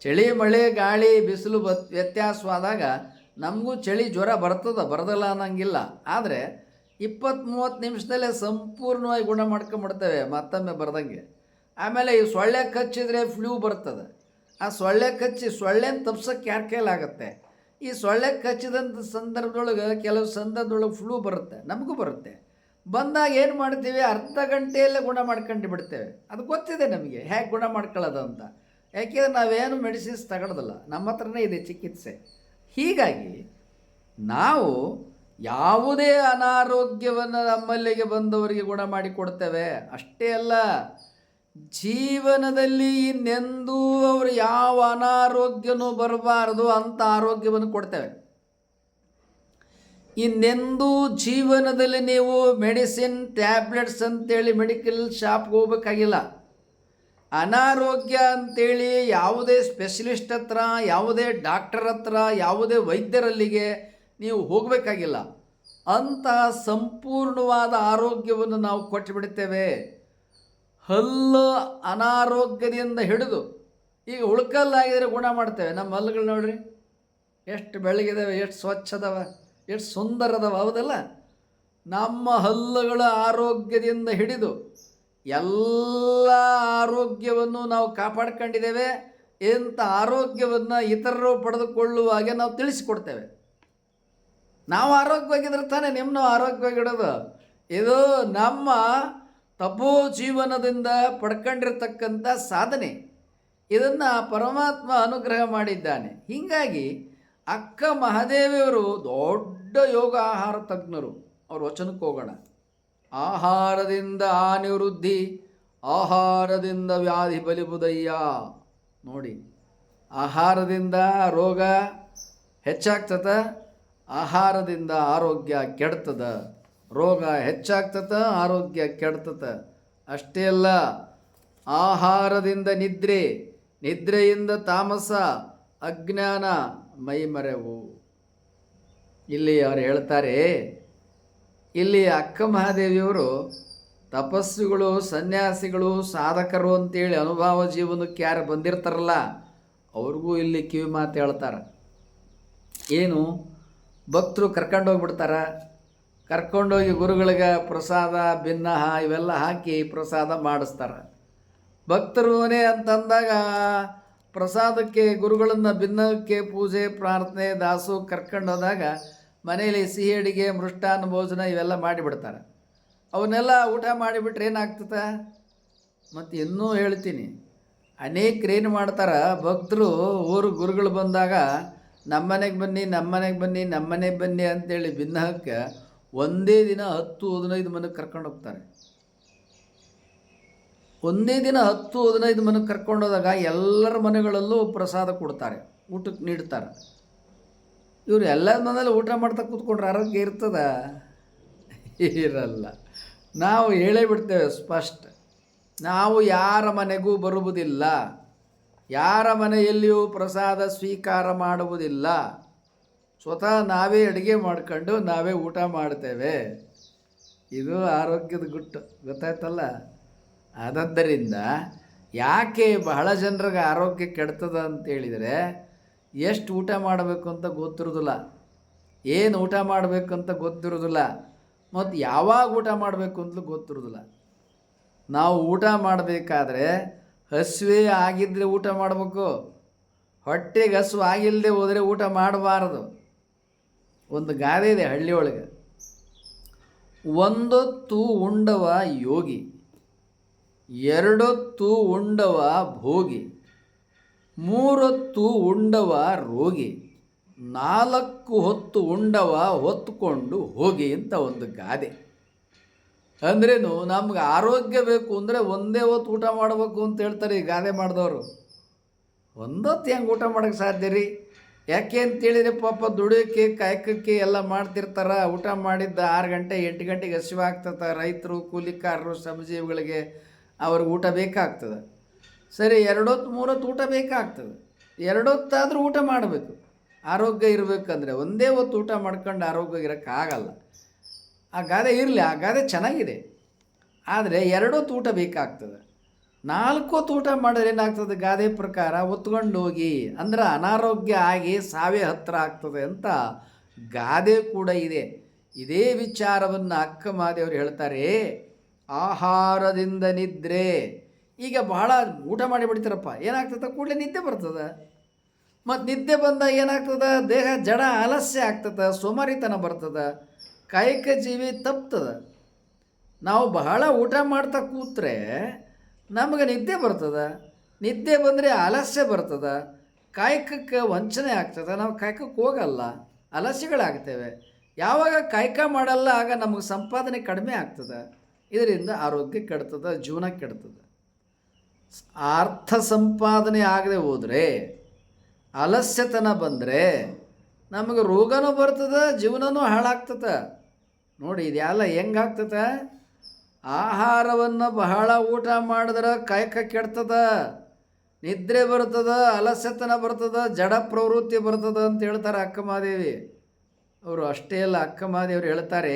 ಚಳಿ, ಮಳೆ, ಗಾಳಿ, ಬಿಸಿಲು ವ್ಯತ್ಯಾಸವಾದಾಗ ನಮಗೂ ಚಳಿ ಜ್ವರ ಬರೋದಲ್ಲ ಅನ್ನಂಗಿಲ್ಲ. ಆದರೆ 20-30 ನಿಮಿಷದಲ್ಲೇ ಸಂಪೂರ್ಣವಾಗಿ ಗುಣ ಮಾಡ್ಕೊಂಬಿಡ್ತೇವೆ, ಮತ್ತೊಮ್ಮೆ ಬರ್ದಂಗೆ. ಆಮೇಲೆ ಈ ಸೊಳ್ಳೆ ಕಚ್ಚಿದರೆ ಫ್ಲೂ ಬರ್ತದೆ. ಆ ಸೊಳ್ಳೆ ಕಚ್ಚಿ ಸೊಳ್ಳೆನ ತಪ್ಸೋಕ್ಕೆ ಯಾರ ಕೈಲಾಗತ್ತೆ? ಈ ಸೊಳ್ಳೆ ಕಚ್ಚಿದಂಥ ಸಂದರ್ಭದೊಳಗೆ ಕೆಲವು ಸಂದರ್ಭದೊಳಗೆ ಫ್ಲೂ ಬರುತ್ತೆ, ನಮಗೂ ಬರುತ್ತೆ. ಬಂದಾಗ ಏನು ಮಾಡ್ತೀವಿ, ಅರ್ಧ ಗಂಟೆಯಲ್ಲೇ ಗುಣ ಮಾಡ್ಕೊಂಡು ಬಿಡ್ತೇವೆ. ಅದು ಗೊತ್ತಿದೆ ನಮಗೆ ಹೇಗೆ ಗುಣ ಮಾಡ್ಕೊಳ್ಳೋದು ಅಂತ. ಯಾಕೆಂದರೆ ನಾವೇನು ಮೆಡಿಸಿನ್ಸ್ ತಗೊಳ್ಳೋದಿಲ್ಲ, ನಮ್ಮ ಹತ್ರನೇ ಇದೆ ಚಿಕಿತ್ಸೆ. ಹೀಗಾಗಿ ನಾವು ಯಾವುದೇ ಅನಾರೋಗ್ಯವನ್ನು ನಮ್ಮಲ್ಲಿಗೆ ಬಂದವರಿಗೆ ಗುಣ ಮಾಡಿಕೊಡ್ತೇವೆ. ಅಷ್ಟೇ ಅಲ್ಲ, ಜೀವನದಲ್ಲಿ ಇನ್ನೆಂದೂ ಅವರು ಯಾವ ಅನಾರೋಗ್ಯನೂ ಬರಬಾರದು ಅಂತ ಆರೋಗ್ಯವನ್ನು ಕೊಡ್ತೇವೆ. ಇನ್ನೆಂದೂ ಜೀವನದಲ್ಲಿ ನೀವು ಮೆಡಿಸಿನ್ ಟ್ಯಾಬ್ಲೆಟ್ಸ್ ಅಂತೇಳಿ ಮೆಡಿಕಲ್ ಶಾಪ್ಗೆ ಹೋಗ್ಬೇಕಾಗಿಲ್ಲ. ಅನಾರೋಗ್ಯ ಅಂತೇಳಿ ಯಾವುದೇ ಸ್ಪೆಷಲಿಸ್ಟ್ ಹತ್ರ, ಯಾವುದೇ ಡಾಕ್ಟರ್ ಹತ್ರ, ಯಾವುದೇ ವೈದ್ಯರಲ್ಲಿಗೆ ನೀವು ಹೋಗಬೇಕಾಗಿಲ್ಲ. ಅಂತಹ ಸಂಪೂರ್ಣವಾದ ಆರೋಗ್ಯವನ್ನು ನಾವು ಕೊಟ್ಟುಬಿಡ್ತೇವೆ. ಹಲ್ಲು ಅನಾರೋಗ್ಯದಿಂದ ಹಿಡಿದು ಈಗ ಉಳ್ಕಲ್ಲಾಗಿದ್ರೆ ಗುಣ ಮಾಡ್ತೇವೆ. ನಮ್ಮ ಹಲ್ಲುಗಳು ನೋಡ್ರಿ ಎಷ್ಟು ಬೆಳಗಿದಾವೆ, ಎಷ್ಟು ಸ್ವಚ್ಛದವ, ಎಷ್ಟು ಸುಂದರದವ, ಹೌದಲ್ಲ? ನಮ್ಮ ಹಲ್ಲುಗಳ ಆರೋಗ್ಯದಿಂದ ಹಿಡಿದು ಎಲ್ಲ ಆರೋಗ್ಯವನ್ನು ನಾವು ಕಾಪಾಡ್ಕೊಂಡಿದ್ದೇವೆ. ಇಂಥ ಆರೋಗ್ಯವನ್ನು ಇತರರು ಪಡೆದುಕೊಳ್ಳುವಾಗೆ ನಾವು ತಿಳಿಸಿಕೊಡ್ತೇವೆ. ನಾವು ಆರೋಗ್ಯವಾಗಿದ್ರೆ ತಾನೇ ನಿಮ್ಮನ್ನು ಆರೋಗ್ಯವಾಗಿಡೋದು. ಇದು ನಮ್ಮ ತಪೋ ಜೀವನದಿಂದ ಪಡ್ಕೊಂಡಿರ್ತಕ್ಕಂಥ ಸಾಧನೆ. ಇದನ್ನು ಪರಮಾತ್ಮ ಅನುಗ್ರಹ ಮಾಡಿದ್ದಾನೆ. ಹೀಗಾಗಿ ಅಕ್ಕ ಮಹಾದೇವಿಯವರು ದೊಡ್ಡ ಯೋಗ ಆಹಾರ ತಜ್ಞರು. ಅವ್ರ ವಚನಕ್ಕೆ ಹೋಗೋಣ. ಆಹಾರದಿಂದ ಅನಿವೃದ್ಧಿ, ಆಹಾರದಿಂದ ವ್ಯಾಧಿ ಬಲಿಬುದಯ್ಯ. ನೋಡಿ, ಆಹಾರದಿಂದ ರೋಗ ಹೆಚ್ಚಾಗ್ತದ, ಆಹಾರದಿಂದ ಆರೋಗ್ಯ ಕೆಡ್ತದ. ರೋಗ ಹೆಚ್ಚಾಗ್ತದ, ಆರೋಗ್ಯ ಕೆಡ್ತದ. ಅಷ್ಟೇ ಅಲ್ಲ, ಆಹಾರದಿಂದ ನಿದ್ರೆ, ನಿದ್ರೆಯಿಂದ ತಾಮಸ, ಅಜ್ಞಾನ, ಮೈಮರೆವು. ಇಲ್ಲಿ ಅವರು ಹೇಳ್ತಾರೆ, ಇಲ್ಲಿ ಅಕ್ಕ ಮಹಾದೇವಿಯವರು ತಪಸ್ಸುಗಳು, ಸನ್ಯಾಸಿಗಳು, ಸಾಧಕರು ಅಂತೇಳಿ ಅನುಭವ ಜೀವನಕ್ಕೆ ಯಾರು ಬಂದಿರ್ತಾರಲ್ಲ ಅವ್ರಿಗೂ ಇಲ್ಲಿ ಕಿವಿ ಮಾತು ಹೇಳ್ತಾರೆ. ಏನು, ಭಕ್ತರು ಕರ್ಕೊಂಡೋಗ್ಬಿಡ್ತಾರೆ. ಕರ್ಕೊಂಡೋಗಿ ಗುರುಗಳಿಗೆ ಪ್ರಸಾದ, ಭಿನ್ನಹ ಇವೆಲ್ಲ ಹಾಕಿ ಪ್ರಸಾದ ಮಾಡಿಸ್ತಾರೆ. ಭಕ್ತರುನೇ ಅಂತಂದಾಗ ಪ್ರಸಾದಕ್ಕೆ, ಗುರುಗಳನ್ನು ಭಿನ್ನಕ್ಕೆ ಪೂಜೆ, ಪ್ರಾರ್ಥನೆ, ದಾಸು ಕರ್ಕೊಂಡೋದಾಗ ಮನೆಯಲ್ಲಿ ಸಿಹಿ ಅಡಿಗೆ, ಮೃಷ್ಟಾನ್ನ ಭೋಜನ ಇವೆಲ್ಲ ಮಾಡಿಬಿಡ್ತಾರೆ. ಅವನ್ನೆಲ್ಲ ಊಟ ಮಾಡಿಬಿಟ್ರೆ ಏನಾಗ್ತದೆ? ಮತ್ತು ಇನ್ನೂ ಹೇಳ್ತೀನಿ, ಅನೇಕರೇನು ಮಾಡ್ತಾರೆ, ಭಕ್ತರು ಗುರುಗಳು ಬಂದಾಗ ನಮ್ಮನೆಗೆ ಬನ್ನಿ, ನಮ್ಮನೆಗೆ ಬನ್ನಿ, ನಮ್ಮನೆಗೆ ಬನ್ನಿ ಅಂತೇಳಿ ಭಿನ್ನಹಕ್ಕೆ ಒಂದೇ ದಿನ 10-15 ಮನೆಗೆ ಕರ್ಕೊಂಡು ಹೋಗ್ತಾರೆ. ಒಂದೇ ದಿನ 10-15 ಮನೆಗೆ ಕರ್ಕೊಂಡೋದಾಗ ಎಲ್ಲರ ಮನೆಗಳಲ್ಲೂ ಪ್ರಸಾದ ಕೊಡ್ತಾರೆ, ಊಟಕ್ಕೆ ನೀಡ್ತಾರೆ. ಇವರು ಎಲ್ಲರ ಮನೇಲಿ ಊಟ ಮಾಡ್ತಾ ಕೂತ್ಕೊಂಡ್ರೆ ಆರೋಗ್ಯ ಇರ್ತದ? ಇರಲ್ಲ. ನಾವು ಹೇಳೇ ಬಿಡ್ತೇವೆ ಸ್ಪಷ್ಟ, ನಾವು ಯಾರ ಮನೆಗೂ ಬರುವುದಿಲ್ಲ, ಯಾರ ಮನೆಯಲ್ಲಿಯೂ ಪ್ರಸಾದ ಸ್ವೀಕಾರ ಮಾಡುವುದಿಲ್ಲ. ಸ್ವತಃ ನಾವೇ ಅಡುಗೆ ಮಾಡ್ಕೊಂಡು ನಾವೇ ಊಟ ಮಾಡ್ತೇವೆ. ಇದು ಆರೋಗ್ಯದ ಗುಟ್ಟು, ಗೊತ್ತಾಯ್ತಲ್ಲ? ಆದ್ದರಿಂದ ಯಾಕೆ ಬಹಳ ಜನರಿಗೆ ಆರೋಗ್ಯ ಕೆಡ್ತದ ಅಂತೇಳಿದರೆ, ಎಷ್ಟು ಊಟ ಮಾಡಬೇಕು ಅಂತ ಗೊತ್ತಿರೋದಿಲ್ಲ, ಏನು ಊಟ ಮಾಡಬೇಕು ಅಂತ ಗೊತ್ತಿರೋದಿಲ್ಲ, ಮತ್ತು ಯಾವಾಗ ಊಟ ಮಾಡಬೇಕು ಅಂತಲೂ ಗೊತ್ತಿರೋದಿಲ್ಲ. ನಾವು ಊಟ ಮಾಡಬೇಕಾದ್ರೆ ಹಸಿವೆ ಆಗಿದ್ದರೆ ಊಟ ಮಾಡಬೇಕು, ಹೊಟ್ಟೆಗೆ ಹಸಿವು ಆಗಿಲ್ಲದೆ ಹೋದರೆ ಊಟ ಮಾಡಬಾರದು. ಒಂದು ಗಾದೆ ಇದೆ ಹಳ್ಳಿಯೊಳಗೆ, ಒಂದೊತ್ತು ಉಂಡವ ಯೋಗಿ, ಎರಡೊತ್ತು ಉಂಡವ ಭೋಗಿ, ಮೂರೊತ್ತು ಉಂಡವ ರೋಗಿ, 4 ಹೊತ್ತು ಉಂಡವ ಹೊತ್ತುಕೊಂಡು ಹೋಗಿ ಅಂತ ಒಂದು ಗಾದೆ. ಅಂದ್ರೇನು, ನಮ್ಗೆ ಆರೋಗ್ಯ ಬೇಕು ಅಂದರೆ ಒಂದೇ ಹೊತ್ತು ಊಟ ಮಾಡಬೇಕು ಅಂತ ಹೇಳ್ತಾರೆ ಈ ಗಾದೆ ಮಾಡಿದವರು. ಒಂದೊತ್ತು ಹೆಂಗೆ ಊಟ ಮಾಡೋಕ್ಕೆ ಸಾಧ್ಯ ರೀ? ಯಾಕೆ ಅಂತೇಳಿದರೆ ಪಾಪ ದುಡಿಯೋಕ್ಕೆ, ಕಾಯಕಕ್ಕೆ ಎಲ್ಲ ಮಾಡ್ತಿರ್ತಾರೆ. ಊಟ ಮಾಡಿದ್ದ 6 ಗಂಟೆ 8 ಗಂಟೆಗೆ ಹಸಿವಾಗ್ತದೆ. ರೈತರು, ಕೂಲಿಕಾರರು, ಶ್ರಮಜೀವಿಗಳಿಗೆ ಅವ್ರಿಗೆ ಊಟ ಬೇಕಾಗ್ತದೆ. ಸರಿ, 2 ಹೊತ್ತು 3 ಹೊತ್ತು ಊಟ ಬೇಕಾಗ್ತದೆ. 2 ಹೊತ್ತಾದರೂ ಊಟ ಮಾಡಬೇಕು ಆರೋಗ್ಯ ಇರಬೇಕಂದ್ರೆ. ಒಂದೇ ಹೊತ್ತು ಊಟ ಮಾಡ್ಕೊಂಡು ಆರೋಗ್ಯ ಇರೋಕ್ಕಾಗಲ್ಲ. ಆ ಗಾದೆ ಇರಲಿ, ಆ ಗಾದೆ ಚೆನ್ನಾಗಿದೆ. ಆದರೆ 2 ಹೊತ್ತು ಊಟ ಬೇಕಾಗ್ತದೆ. 4 ಹೊತ್ತು ಊಟ ಮಾಡಿದ್ರೆ ಏನಾಗ್ತದೆ? ಗಾದೆ ಪ್ರಕಾರ ಹೊತ್ಕೊಂಡು ಹೋಗಿ ಅಂದ್ರೆ ಅನಾರೋಗ್ಯ ಆಗಿ ಸಾವೇ ಹತ್ತಿರ ಆಗ್ತದೆ ಅಂತ ಗಾದೆ ಕೂಡ ಇದೆ. ಇದೇ ವಿಚಾರವನ್ನು ಅಕ್ಕ ಮಹಾದೇವರು ಹೇಳ್ತಾರೆ, ಆಹಾರದಿಂದ ನಿದ್ರೆ. ಈಗ ಬಹಳ ಊಟ ಮಾಡಿಬಿಡ್ತೀರಪ್ಪ, ಏನಾಗ್ತದೆ ಕೂಡಲೇ ನಿದ್ದೆ ಬರ್ತದೆ. ಮತ್ತು ನಿದ್ದೆ ಬಂದಾಗ ಏನಾಗ್ತದೆ, ದೇಹ ಜಡ ಆಲಸ್ಯ ಆಗ್ತದೆ, ಸೋಮಾರಿತನ ಬರ್ತದೆ, ಕಾಯಿಕ ಜೀವಿ ತಪ್ತದೆ. ನಾವು ಬಹಳ ಊಟ ಮಾಡ್ತಾ ಕೂತ್ರೆ ನಮಗೆ ನಿದ್ದೆ ಬರ್ತದೆ. ನಿದ್ದೆ ಬಂದರೆ ಆಲಸ್ಯ ಬರ್ತದೆ, ಕಾಯಕಕ್ಕೆ ವಂಚನೆ ಆಗ್ತದೆ, ನಾವು ಕಾಯಕಕ್ಕೆ ಹೋಗಲ್ಲ, ಆಲಸ್ಯಗಳಾಗ್ತೇವೆ. ಯಾವಾಗ ಕಾಯಕ ಮಾಡಲ್ಲ ಆಗ ನಮಗೆ ಸಂಪಾದನೆ ಕಡಿಮೆ ಆಗ್ತದೆ. ಇದರಿಂದ ಆರೋಗ್ಯ ಕೆಡ್ತದೆ, ಜೀವನ ಕೆಡ್ತದೆ. ಅರ್ಥ ಸಂಪಾದನೆ ಆಗದೆ ಹೋದರೆ, ಆಲಸ್ಯತನ ಬಂದರೆ ನಮಗೆ ರೋಗನೂ ಬರ್ತದೆ, ಜೀವನನೂ ಹಾಳಾಗ್ತದೆ. ನೋಡಿ ಇದೆಲ್ಲ ಹೆಂಗಾಗ್ತದೆ, ಆಹಾರವನ್ನು ಬಹಳ ಊಟ ಮಾಡಿದ್ರೆ ಕಾಯಕ ಕೆಡ್ತದೆ, ನಿದ್ರೆ ಬರ್ತದೆ, ಆಲಸ್ಯತನ ಬರ್ತದೆ, ಜಡ ಪ್ರವೃತ್ತಿ ಬರ್ತದೆ ಅಂತ ಹೇಳ್ತಾರೆ ಅಕ್ಕಮಹಾದೇವಿ ಅವರು. ಅಷ್ಟೇ ಅಲ್ಲ, ಅಕ್ಕಮಹಾದೇವರು ಹೇಳ್ತಾರೆ,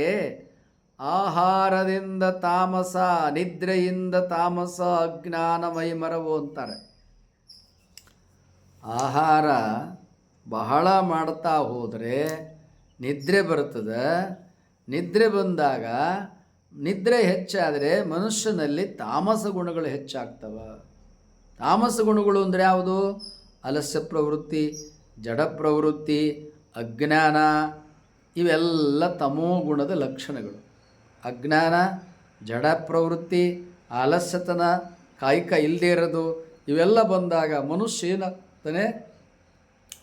ಆಹಾರದಿಂದ ತಾಮಸ, ನಿದ್ರೆಯಿಂದ ತಾಮಸ, ಅಜ್ಞಾನ ಮೈಮರವು ಅಂತಾರೆ. ಆಹಾರ ಬಹಳ ಮಾಡ್ತಾ ಹೋದರೆ ನಿದ್ರೆ ಬರ್ತದೆ. ನಿದ್ರೆ ಬಂದಾಗ, ನಿದ್ರೆ ಹೆಚ್ಚಾದರೆ ಮನುಷ್ಯನಲ್ಲಿ ತಾಮಸ ಗುಣಗಳು ಹೆಚ್ಚಾಗ್ತವೆ. ತಾಮಸ ಗುಣಗಳು ಅಂದರೆ ಯಾವುದು? ಆಲಸ್ಯ ಪ್ರವೃತ್ತಿ, ಜಡ ಪ್ರವೃತ್ತಿ, ಅಜ್ಞಾನ, ಇವೆಲ್ಲ ತಮೋ ಗುಣದ ಲಕ್ಷಣಗಳು. ಅಜ್ಞಾನ, ಜಡ ಪ್ರವೃತ್ತಿ, ಆಲಸ್ಯತನ, ಕಾಯಿಕ ಇಲ್ಲದೇ ಇರೋದು, ಇವೆಲ್ಲ ಬಂದಾಗ ಮನುಷ್ಯ ಏನಾಗ್ತಾನೆ,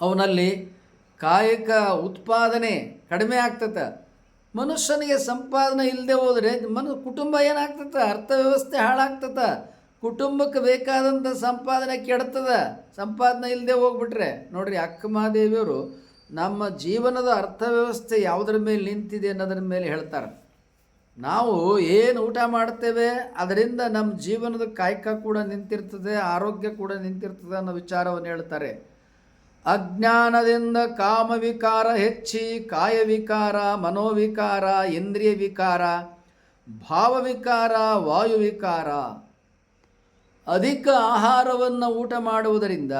ಅವನಲ್ಲಿ ಕಾಯಿಕ ಉತ್ಪಾದನೆ ಕಡಿಮೆ ಆಗ್ತದೆ. ಮನುಷ್ಯನಿಗೆ ಸಂಪಾದನೆ ಇಲ್ಲದೆ ಹೋದರೆ ಕುಟುಂಬ ಏನಾಗ್ತದೆ, ಅರ್ಥವ್ಯವಸ್ಥೆ ಹಾಳಾಗ್ತದೆ. ಕುಟುಂಬಕ್ಕೆ ಬೇಕಾದಂಥ ಸಂಪಾದನೆ ಕೆಡ್ತದೆ, ಸಂಪಾದನೆ ಇಲ್ಲದೆ ಹೋಗ್ಬಿಟ್ರೆ. ನೋಡ್ರಿ, ಅಕ್ಕಮಹಾದೇವಿಯವರು ನಮ್ಮ ಜೀವನದ ಅರ್ಥವ್ಯವಸ್ಥೆ ಯಾವುದರ ಮೇಲೆ ನಿಂತಿದೆ ಅನ್ನೋದ್ರ ಮೇಲೆ ಹೇಳ್ತಾರೆ. ನಾವು ಏನು ಊಟ ಮಾಡ್ತೇವೆ ಅದರಿಂದ ನಮ್ಮ ಜೀವನದ ಕಾಯಕ ಕೂಡ ನಿಂತಿರ್ತದೆ, ಆರೋಗ್ಯ ಕೂಡ ನಿಂತಿರ್ತದೆ ಅನ್ನೋ ವಿಚಾರವನ್ನು ಹೇಳ್ತಾರೆ. ಅಜ್ಞಾನದಿಂದ ಕಾಮವಿಕಾರ ಹೆಚ್ಚಿ ಕಾಯವಿಕಾರ, ಮನೋವಿಕಾರ, ಇಂದ್ರಿಯ ವಿಕಾರ, ಭಾವವಿಕಾರ, ವಾಯುವಿಕಾರ. ಅಧಿಕ ಆಹಾರವನ್ನು ಊಟ ಮಾಡುವುದರಿಂದ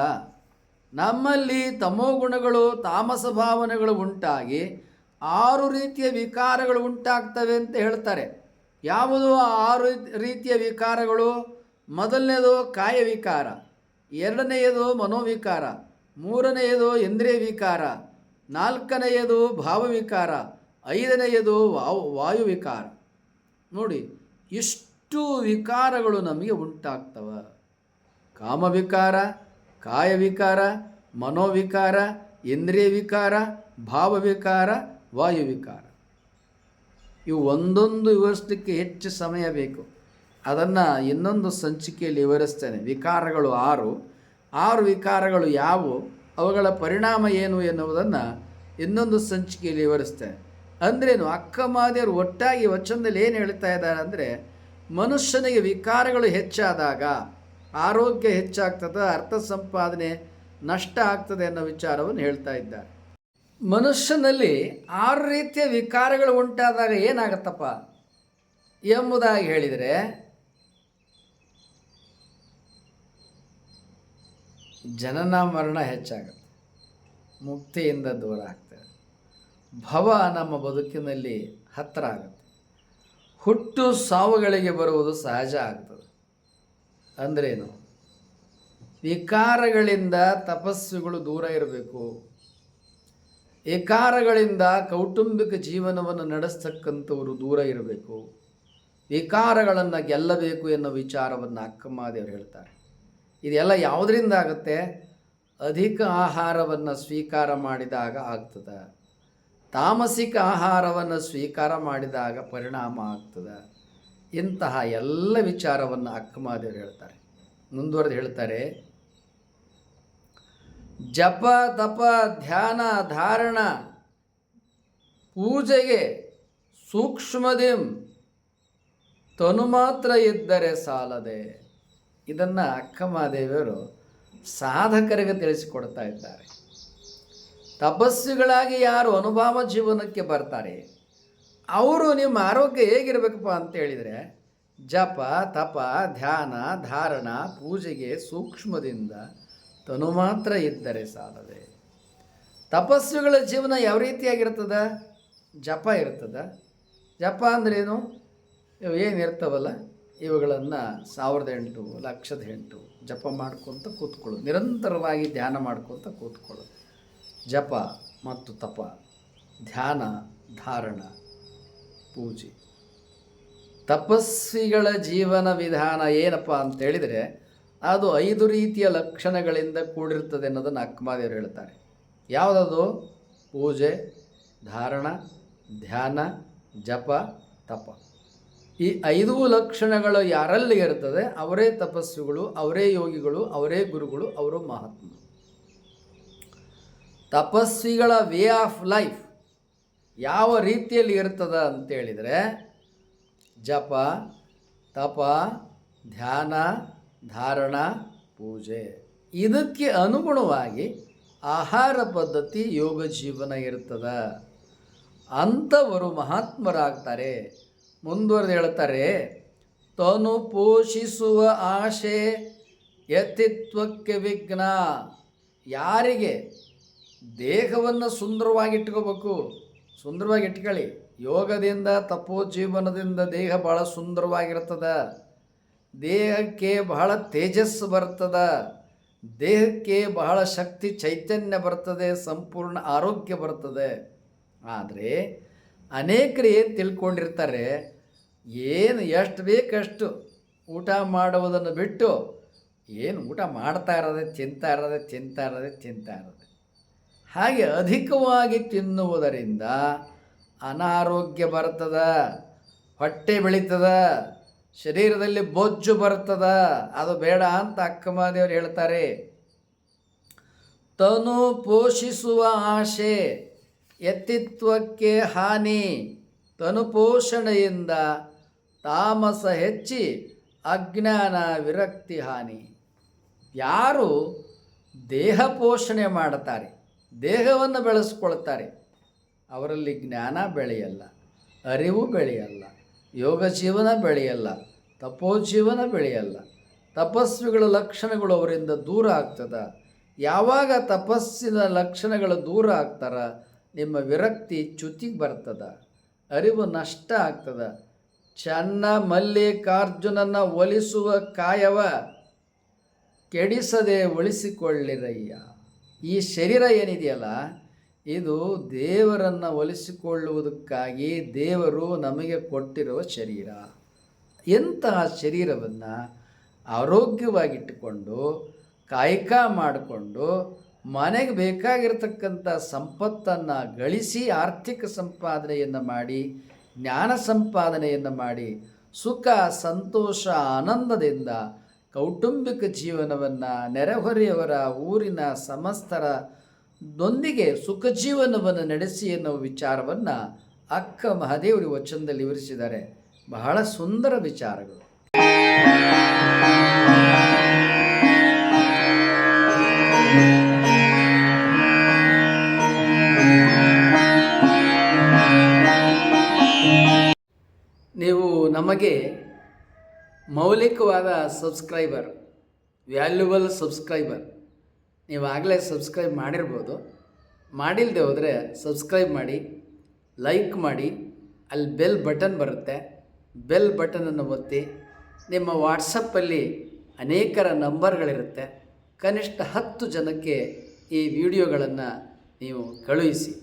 ನಮ್ಮಲ್ಲಿ ತಮೋಗುಣಗಳು, ತಾಮಸ ಭಾವನೆಗಳು ಉಂಟಾಗಿ 6 ರೀತಿಯ ವಿಕಾರಗಳು ಉಂಟಾಗ್ತವೆ ಅಂತ ಹೇಳ್ತಾರೆ. ಯಾವುದು ಆ 6 ರೀತಿಯ ವಿಕಾರಗಳು? ಮೊದಲನೇದು ಕಾಯವಿಕಾರ, ಎರಡನೆಯದು ಮನೋವಿಕಾರ, ಮೂರನೆಯದು ಇಂದ್ರಿಯ ವಿಕಾರ, ನಾಲ್ಕನೆಯದು ಭಾವವಿಕಾರ, ಐದನೆಯದು ವಾಯುವಿಕಾರ. ನೋಡಿ, ಇಷ್ಟು ವಿಕಾರಗಳು ನಮಗೆ ಉಂಟಾಗ್ತವೆ. ಕಾಮವಿಕಾರ, ಕಾಯವಿಕಾರ, ಮನೋವಿಕಾರ, ಇಂದ್ರಿಯ ವಿಕಾರ, ಭಾವವಿಕಾರ, ವಾಯುವಿಕಾರ. ಇವು ಒಂದೊಂದು ವಿವರಿಸಲಿಕ್ಕೆ ಹೆಚ್ಚು ಸಮಯ ಬೇಕು. ಅದನ್ನು ಇನ್ನೊಂದು ಸಂಚಿಕೆಯಲ್ಲಿ ವಿವರಿಸ್ತೇನೆ. ವಿಕಾರಗಳು 6 ವಿಕಾರಗಳು ಯಾವುವು, ಅವುಗಳ ಪರಿಣಾಮ ಏನು ಎನ್ನುವುದನ್ನು ಇನ್ನೊಂದು ಸಂಚಿಕೆಯಲ್ಲಿ ವಿವರಿಸ್ತೇನೆ. ಅಂದ್ರೇನು, ಅಕ್ಕಮಹಾದೇವರು ಒಟ್ಟಾಗಿ ವಚನದಲ್ಲಿ ಏನು ಹೇಳ್ತಾ ಇದ್ದಾರೆ ಅಂದರೆ, ಮನುಷ್ಯನಿಗೆ ವಿಕಾರಗಳು ಹೆಚ್ಚಾದಾಗ ಆರೋಗ್ಯ ಹೆಚ್ಚಾಗ್ತದೆ, ಅರ್ಥ ಸಂಪಾದನೆ ನಷ್ಟ ಆಗ್ತದೆ ಅನ್ನೋ ವಿಚಾರವನ್ನು ಹೇಳ್ತಾ ಇದ್ದಾರೆ. ಮನುಷ್ಯನಲ್ಲಿ 6 ರೀತಿಯ ವಿಕಾರಗಳು ಉಂಟಾದಾಗ ಏನಾಗತ್ತಪ್ಪ ಎಂಬುದಾಗಿ ಹೇಳಿದರೆ, ಜನನ ಮರಣ ಹೆಚ್ಚಾಗುತ್ತೆ, ಮುಕ್ತಿಯಿಂದ ದೂರ ಆಗ್ತದೆ, ಭವ ನಮ್ಮ ಬದುಕಿನಲ್ಲಿ ಹತ್ತಿರ ಆಗುತ್ತೆ, ಹುಟ್ಟು ಸಾವುಗಳಿಗೆ ಬರುವುದು ಸಹಜ ಆಗ್ತದೆ. ಅಂದ್ರೇನು? ವಿಕಾರಗಳಿಂದ ತಪಸ್ವಿಗಳು ದೂರ ಇರಬೇಕು. ವಿಕಾರಗಳಿಂದ ಕೌಟುಂಬಿಕ ಜೀವನವನ್ನು ನಡೆಸ್ತಕ್ಕಂಥವರು ದೂರ ಇರಬೇಕು. ವಿಕಾರಗಳನ್ನು ಗೆಲ್ಲಬೇಕು ಎನ್ನುವ ವಿಚಾರವನ್ನು ಅಕ್ಕಮಹಾದೇವರು ಹೇಳ್ತಾರೆ. ಇದೆಲ್ಲ ಯಾವುದರಿಂದ ಆಗುತ್ತೆ? ಅಧಿಕ ಆಹಾರವನ್ನು ಸ್ವೀಕಾರ ಮಾಡಿದಾಗ ಆಗ್ತದೆ, ತಾಮಸಿಕ ಆಹಾರವನ್ನು ಸ್ವೀಕಾರ ಮಾಡಿದಾಗ ಪರಿಣಾಮ ಆಗ್ತದೆ. ಇಂತಹ ಎಲ್ಲ ವಿಚಾರವನ್ನು ಅಕ್ಕಮಹಾದೇವರು ಹೇಳ್ತಾರೆ. ಮುಂದುವರೆದು ಹೇಳ್ತಾರೆ, ಜಪ, ತಪ, ಧ್ಯಾನ, ಧಾರಣ, ಪೂಜೆಗೆ ಸೂಕ್ಷ್ಮದಿಂ ತನು ಮಾತ್ರ ಇದ್ದರೆ ಸಾಲದೆ. ಇದನ್ನು ಅಕ್ಕಮಹಾದೇವಿಯವರು ಸಾಧಕರಿಗೆ ತಿಳಿಸಿಕೊಡ್ತಾ ಇದ್ದಾರೆ. ತಪಸ್ವಿಗಳಾಗಿ ಯಾರು ಅನುಭವ ಜೀವನಕ್ಕೆ ಬರ್ತಾರೆ ಅವರು ನಿಮ್ಮ ಆರೋಗ್ಯ ಹೇಗಿರಬೇಕಪ್ಪ ಅಂತ ಹೇಳಿದರೆ, ಜಪ, ತಪ, ಧ್ಯಾನ, ಧಾರಣ, ಪೂಜೆಗೆ ಸೂಕ್ಷ್ಮದಿಂದ ತನು ಮಾತ್ರ ಇದ್ದರೆ ಸಾಲದೆ. ತಪಸ್ವಿಗಳ ಜೀವನ ಯಾವ ರೀತಿಯಾಗಿರ್ತದ? ಜಪ ಇರ್ತದ. ಜಪ ಅಂದ್ರೇನು? ಏನಿರ್ತವಲ್ಲ, ಇವುಗಳನ್ನು 1008 1,08 ಜಪ ಮಾಡ್ಕೊತ ಕೂತ್ಕೊಳ್ಳೋದು, ನಿರಂತರವಾಗಿ ಧ್ಯಾನ ಮಾಡ್ಕೊತ ಕೂತ್ಕೊಳ್ಳೋದು. ಜಪ ಮತ್ತು ತಪ, ಧ್ಯಾನ, ಧಾರಣ, ಪೂಜೆ. ತಪಸ್ವಿಗಳ ಜೀವನ ವಿಧಾನ ಏನಪ್ಪ ಅಂತೇಳಿದರೆ ಅದು 5 ರೀತಿಯ ಲಕ್ಷಣಗಳಿಂದ ಕೂಡಿರ್ತದೆ ಅನ್ನೋದನ್ನು ಅಕ್ಕಮಹಾದೇವರು ಹೇಳ್ತಾರೆ. ಯಾವುದದು? ಪೂಜೆ, ಧಾರಣ, ಧ್ಯಾನ, ಜಪ, ತಪ. ಈ 5 ಲಕ್ಷಣಗಳು ಯಾರಲ್ಲಿ ಇರ್ತದೆ ಅವರೇ ತಪಸ್ವಿಗಳು, ಅವರೇ ಯೋಗಿಗಳು, ಅವರೇ ಗುರುಗಳು, ಅವರು ಮಹಾತ್ಮರು. ತಪಸ್ವಿಗಳ ವೇ ಆಫ್ ಲೈಫ್ ಯಾವ ರೀತಿಯಲ್ಲಿ ಇರ್ತದ ಅಂತೇಳಿದರೆ ಜಪ, ತಪ, ಧ್ಯಾನ, ಧಾರಣ, ಪೂಜೆ. ಇದಕ್ಕೆ ಅನುಗುಣವಾಗಿ ಆಹಾರ ಪದ್ಧತಿ, ಯೋಗ ಜೀವನ ಇರ್ತದೆ. ಅಂಥವರು ಮಹಾತ್ಮರಾಗ್ತಾರೆ. ಮುಂದುವರೆದು ಹೇಳ್ತಾರೆ, ತನು ಪೋಷಿಸುವ ಆಶೆ ಯತಿತ್ವಕ್ಕೆ ವಿಘ್ನ. ಯಾರಿಗೆ ದೇಹವನ್ನು ಸುಂದರವಾಗಿ ಇಟ್ಕೋಬೇಕು, ಸುಂದರವಾಗಿ ಇಟ್ಕೊಳ್ಳಿ. ಯೋಗದಿಂದ, ತಪೋಜೀವನದಿಂದ ದೇಹ ಭಾಳ ಸುಂದರವಾಗಿರ್ತದೆ. ದೇಹಕ್ಕೆ ಬಹಳ ತೇಜಸ್ಸು ಬರ್ತದೆ, ದೇಹಕ್ಕೆ ಬಹಳ ಶಕ್ತಿ ಚೈತನ್ಯ ಬರ್ತದೆ, ಸಂಪೂರ್ಣ ಆರೋಗ್ಯ ಬರ್ತದೆ. ಆದರೆ ಅನೇಕರು ಏನು ತಿಳ್ಕೊಂಡಿರ್ತಾರೆ, ಏನು ಎಷ್ಟು ಬೇಕಷ್ಟು ಊಟ ಮಾಡುವುದನ್ನು ಬಿಟ್ಟು ಏನು ಊಟ ಮಾಡ್ತಾ ಇರೋದೆ, ತಿಂತಾ ಇರೋದೆ. ಹಾಗೆ ಅಧಿಕವಾಗಿ ತಿನ್ನುವುದರಿಂದ ಅನಾರೋಗ್ಯ ಬರ್ತದೆ, ಹೊಟ್ಟೆ ಬೆಳೀತದೆ, ಶರೀರದಲ್ಲಿ ಬೊಜ್ಜು ಬರ್ತದೆ. ಅದು ಬೇಡ ಅಂತ ಅಕ್ಕಮಹಾದೇವರು ಹೇಳ್ತಾರೆ. ತನು ಪೋಷಿಸುವ ಆಶೆ ಯತಿತ್ವಕ್ಕೆ ಹಾನಿ. ತನು ಪೋಷಣೆಯಿಂದ ತಾಮಸ ಹೆಚ್ಚಿ ಅಜ್ಞಾನ ವಿರಕ್ತಿ ಹಾನಿ. ಯಾರು ದೇಹ ಪೋಷಣೆ ಮಾಡ್ತಾರೆ, ದೇಹವನ್ನು ಬೆಳೆಸ್ಕೊಳ್ತಾರೆ, ಅವರಲ್ಲಿ ಜ್ಞಾನ ಬೆಳೆಯಲ್ಲ, ಅರಿವು ಬೆಳೆಯಲ್ಲ, ಯೋಗ ಜೀವನ ಬೆಳೆಯಲ್ಲ, ತಪೋಜೀವನ ಬೆಳೆಯಲ್ಲ. ತಪಸ್ವಿಗಳ ಲಕ್ಷಣಗಳು ಅವರಿಂದ ದೂರ ಆಗ್ತದೆ. ಯಾವಾಗ ತಪಸ್ಸಿನ ಲಕ್ಷಣಗಳು ದೂರ ಆಗ್ತಾರ, ನಿಮ್ಮ ವಿರಕ್ತಿ ಚ್ಯುತಿಗೆ ಬರ್ತದೆ, ಅರಿವು ನಷ್ಟ ಆಗ್ತದೆ. ಚನ್ನ ಮಲ್ಲಿಕಾರ್ಜುನನ ಒಲಿಸುವ ಕಾಯವ ಕೆಡಿಸದೆ ಉಳಿಸಿಕೊಳ್ಳಿರಯ್ಯ. ಈ ಶರೀರ ಏನಿದೆಯಲ್ಲ, ಇದು ದೇವರನ್ನು ಒಲಿಸಿಕೊಳ್ಳುವುದಕ್ಕಾಗಿ ದೇವರು ನಮಗೆ ಕೊಟ್ಟಿರುವ ಶರೀರ. ಎಂತಹ ಶರೀರವನ್ನು ಆರೋಗ್ಯವಾಗಿಟ್ಟುಕೊಂಡು ಕಾಯಕ ಮಾಡಿಕೊಂಡು ಮನೆಗೆ ಬೇಕಾಗಿರ್ತಕ್ಕಂಥ ಸಂಪತ್ತನ್ನು ಗಳಿಸಿ ಆರ್ಥಿಕ ಸಂಪಾದನೆಯನ್ನು ಮಾಡಿ, ಜ್ಞಾನ ಸಂಪಾದನೆಯನ್ನು ಮಾಡಿ, ಸುಖ ಸಂತೋಷ ಆನಂದದಿಂದ ಕೌಟುಂಬಿಕ ಜೀವನವನ್ನು, ನೆರೆಹೊರೆಯವರ, ಊರಿನ ಸಮಸ್ತರದೊಂದಿಗೆ ಸುಖ ಜೀವನವನ್ನು ನಡೆಸಿ ಎನ್ನುವ ವಿಚಾರವನ್ನು ಅಕ್ಕಮಹಾದೇವರು ವಚನದಲ್ಲಿ ವಿವರಿಸಿದ್ದಾರೆ. ಬಹಳ ಸುಂದರ ವಿಚಾರಗಳು. ನೀವು ನಮಗೆ ಮೌಲಿಕವಾದ ಸಬ್ಸ್ಕ್ರೈಬರ್, ವ್ಯಾಲ್ಯುಬಲ್ ಸಬ್ಸ್ಕ್ರೈಬರ್. ನೀವಾಗಲೇ ಸಬ್ಸ್ಕ್ರೈಬ್ ಮಾಡಿರ್ಬೋದು. ಮಾಡಿಲ್ಲದೆ ಹೋದರೆ ಸಬ್ಸ್ಕ್ರೈಬ್ ಮಾಡಿ, ಲೈಕ್ ಮಾಡಿ. ಅಲ್ಲಿ ಬೆಲ್ ಬಟನ್ ಬರುತ್ತೆ, ಬೆಲ್ ಬಟನನ್ನು ಒತ್ತಿ. ನಿಮ್ಮ ವಾಟ್ಸಪ್ಪಲ್ಲಿ ಅನೇಕರ ನಂಬರ್ಗಳಿರುತ್ತೆ. ಕನಿಷ್ಠ 10 ಜನಕ್ಕೆ ಈ ವಿಡಿಯೋಗಳನ್ನು ನೀವು ಕಳುಹಿಸಿ.